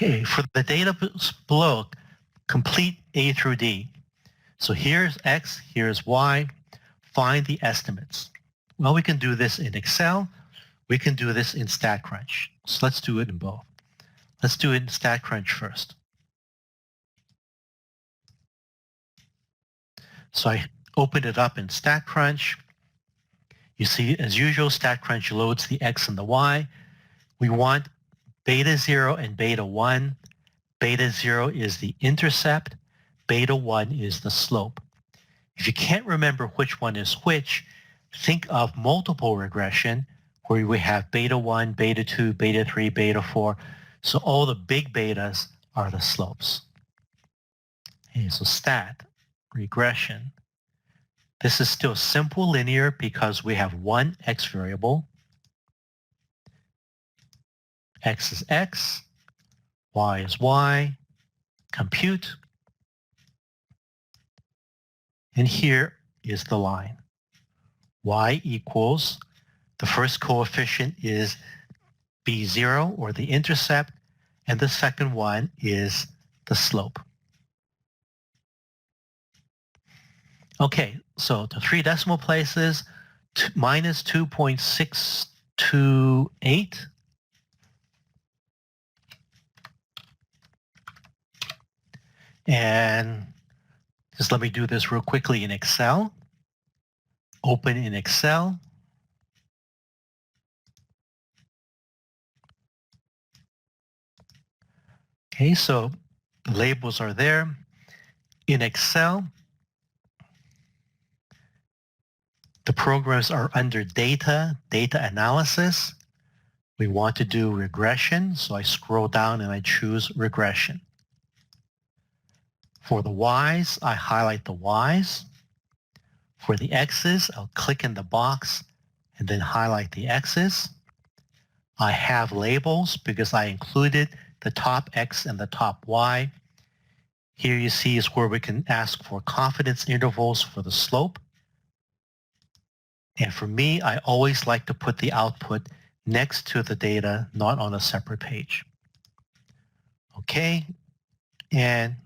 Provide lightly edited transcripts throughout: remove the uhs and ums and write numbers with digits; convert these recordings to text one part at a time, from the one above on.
Okay, for the data below, complete A through D. So here's X, here's Y. Find the estimates. Well, we can do this in Excel. We can do this in StatCrunch. So let's do it in both. Let's do it in StatCrunch first. So I opened it up in StatCrunch. You see, as usual, StatCrunch loads the X and the Y. We want beta 0 and beta 1. Beta 0 is the intercept. Beta 1 is the slope. If you can't remember which one is which, think of multiple regression where we have beta 1, beta 2, beta 3, beta 4. So all the big betas are the slopes. Okay, so stat, regression. This is still simple linear because we have one X variable. X is X, Y is Y, compute. And here is the line. Y equals, the first coefficient is B0 or the intercept, and the second one is the slope. Okay, so the 3 decimal places, minus 2.628. And just let me do this real quickly in Excel. Open in Excel. Okay, so the labels are there. In Excel, the programs are under data, data analysis. We want to do regression, so I scroll down and I choose regression. For the Ys, I highlight the Ys. For the X's, I'll click in the box and then highlight the X's. I have labels because I included the top X and the top Y. Here you see is where we can ask for confidence intervals for the slope. And for me, I always like to put the output next to the data, not on a separate page. Okay, and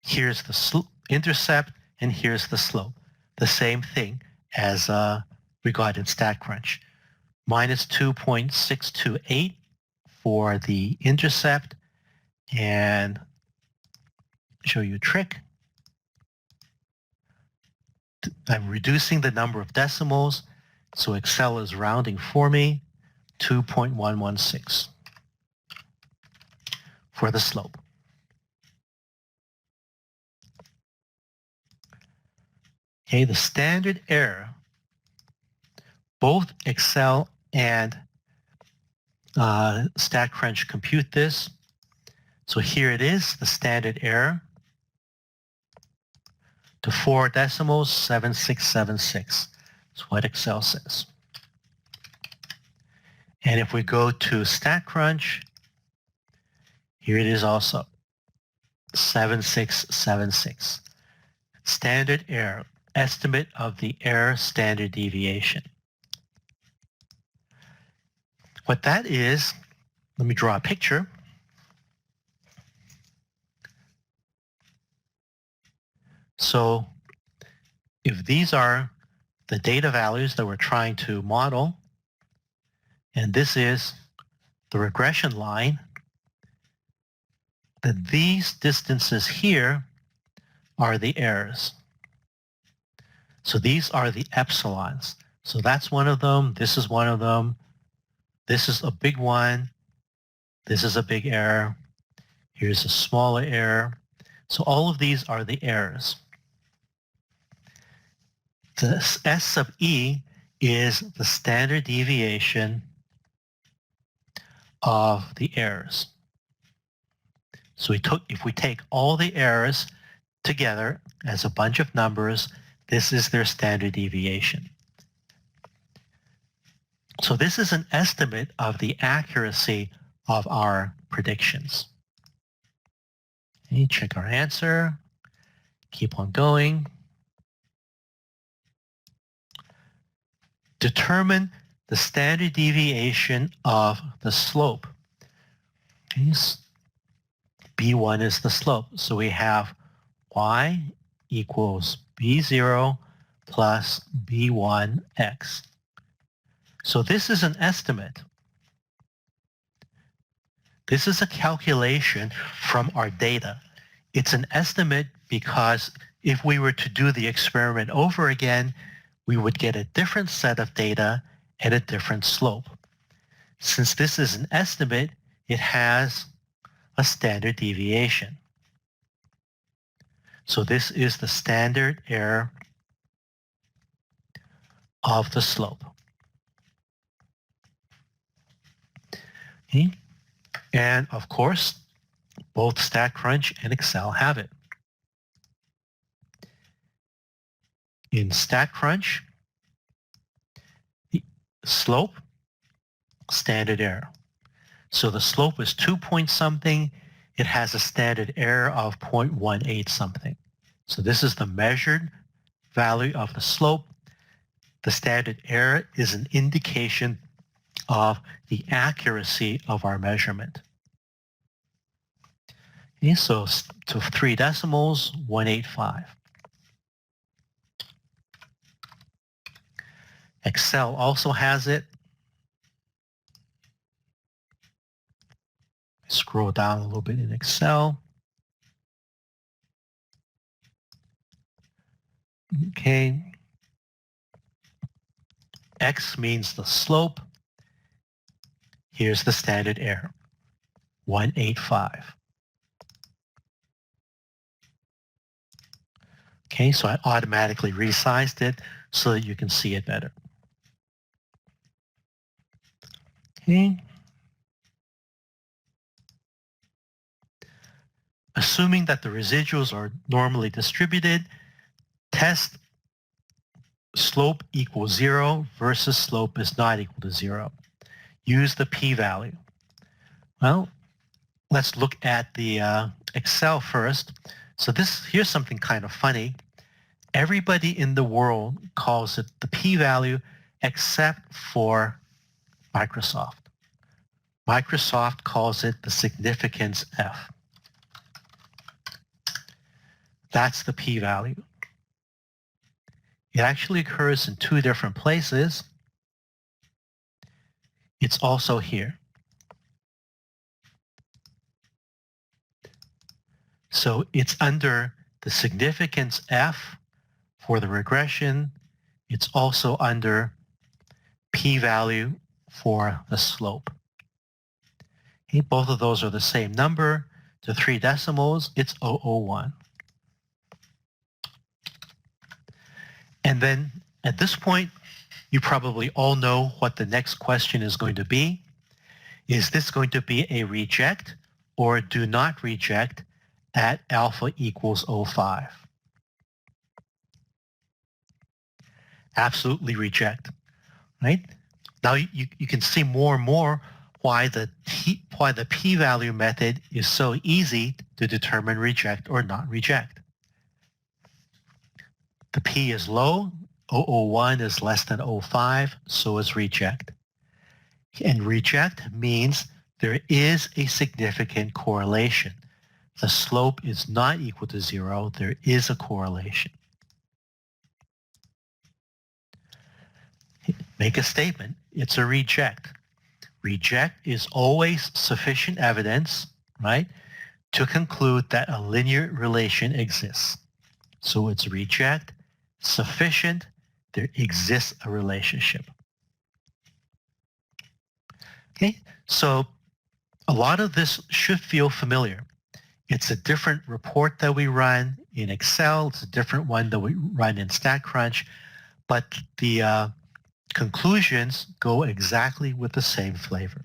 here's the intercept, and here's the slope. The same thing as we got in StatCrunch. Minus 2.628 for the intercept, and show you a trick. I'm reducing the number of decimals, so Excel is rounding for me, 2.116 for the slope. Okay, the standard error, both Excel and StatCrunch compute this. So here it is, the standard error. To 4 decimals, 7676. That's what Excel says. And if we go to StatCrunch, here it is also, 7676. Standard error, estimate of the error standard deviation. What that is, let me draw a picture. So if these are the data values that we're trying to model, and this is the regression line, then these distances here are the errors. So these are the epsilons. So that's one of them. This is one of them. This is a big one. This is a big error. Here's a smaller error. So all of these are the errors. The S sub E is the standard deviation of the errors. So if we take all the errors together as a bunch of numbers, this is their standard deviation. So this is an estimate of the accuracy of our predictions. Okay, check our answer. Keep on going. Determine the standard deviation of the slope. Okay, B1 is the slope. So we have y equals B0 plus B1x. So this is an estimate. This is a calculation from our data. It's an estimate because if we were to do the experiment over again, we would get a different set of data and a different slope. Since this is an estimate, it has a standard deviation. So this is the standard error of the slope. Okay. And of course, both StatCrunch and Excel have it. In StatCrunch, the slope, standard error. So the slope is 2 point something. It has a standard error of 0.18 something. So this is the measured value of the slope. The standard error is an indication of the accuracy of our measurement. Okay, so to 3 decimals, 185. Excel also has it. Scroll down a little bit in Excel. Okay. X means the slope. Here's the standard error, 185. Okay, so I automatically resized it so that you can see it better. Okay. Assuming that the residuals are normally distributed, test slope equals 0 versus slope is not equal to 0. Use the p-value. Well, let's look at the Excel first. So here's something kind of funny. Everybody in the world calls it the p-value except for Microsoft. Microsoft calls it the significance F. That's the p-value. It actually occurs in 2 different places. It's also here. So it's under the significance F for the regression. It's also under p-value for the slope. Okay, both of those are the same number. To 3 decimals, it's 0.001. And then at this point, you probably all know what the next question is going to be. Is this going to be a reject or do not reject at alpha equals 0.05? Absolutely reject, right? Now you can see more and more why the p-value method is so easy to determine reject or not reject. The p is low, 0.001 is less than 0.05, so is reject. And reject means there is a significant correlation. The slope is not equal to 0. There is a correlation. Make a statement. It's a reject. Reject is always sufficient evidence, right, to conclude that a linear relation exists. So it's reject, sufficient, there exists a relationship. Okay, so a lot of this should feel familiar. It's a different report that we run in Excel. It's a different one that we run in StatCrunch, but the conclusions go exactly with the same flavor.